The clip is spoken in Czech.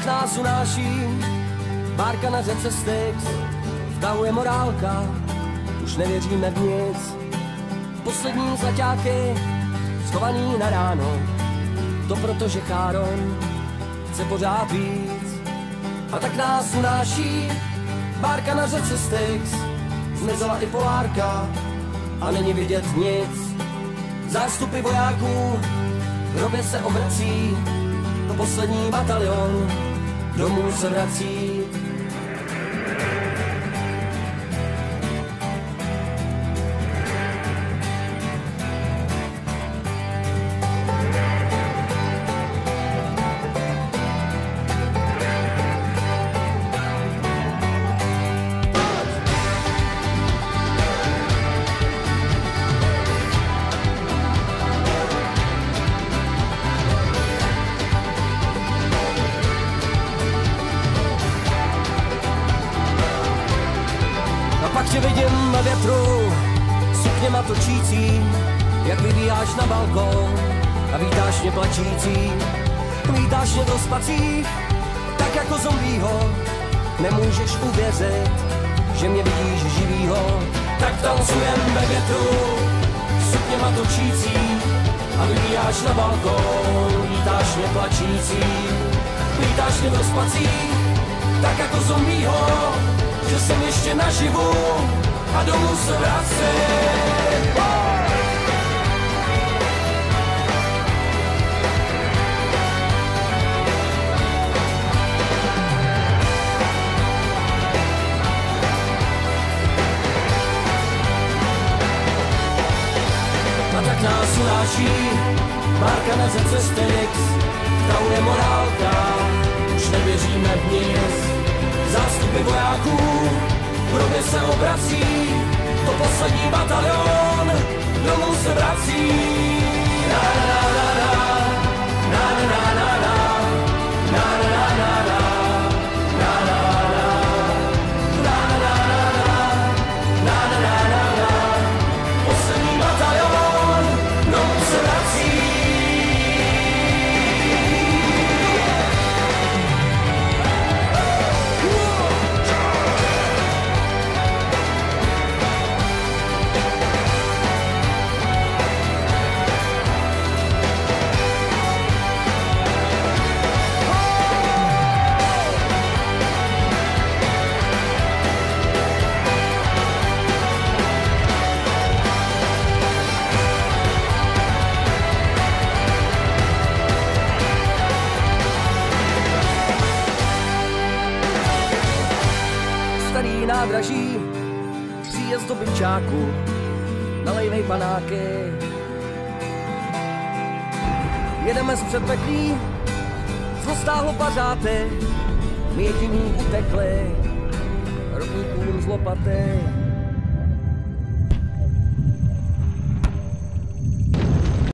tak nás unáší bárka na řece Styx. Vtahuje morálka, už nevěříme v nic. Poslední zlaťáky schovaný na ráno, to protože Cháron chce pořád víc. A tak nás unáší bárka na řece Styx. Zmizela i polárka a není vidět nic. Zástupy vojáků v hrobě se obrací, to poslední batalion domů se vrací. Pak tě vidím ve větru, sukněma točící, jak vyvíjáš na balkón a vítáš mě plačící. Vítáš mě do spacích, tak jako zombího, nemůžeš uvěřit, že mě vidíš živýho. Tak tancujem ve větru, sukněma točící a vyvíjáš na balkón, vítáš mě plačící. Vítáš mě do spacích, tak jako zombího, že jsem ještě naživu a domů se vracím. A tak nás unáší bárka na řece Styx. Vtahuje morálka, už nevěříme v nic. Zástupy vojáků v hrobě se obrací, to poslední batalion domů se vrací. Na na na na na na na na na na na na. Nádraží, příjezd do Byčáku, nalejnej panáky. Jedeme z předpeklí, zlostáhlo pařáty, my jediní utekli, rovníkům z lopaty.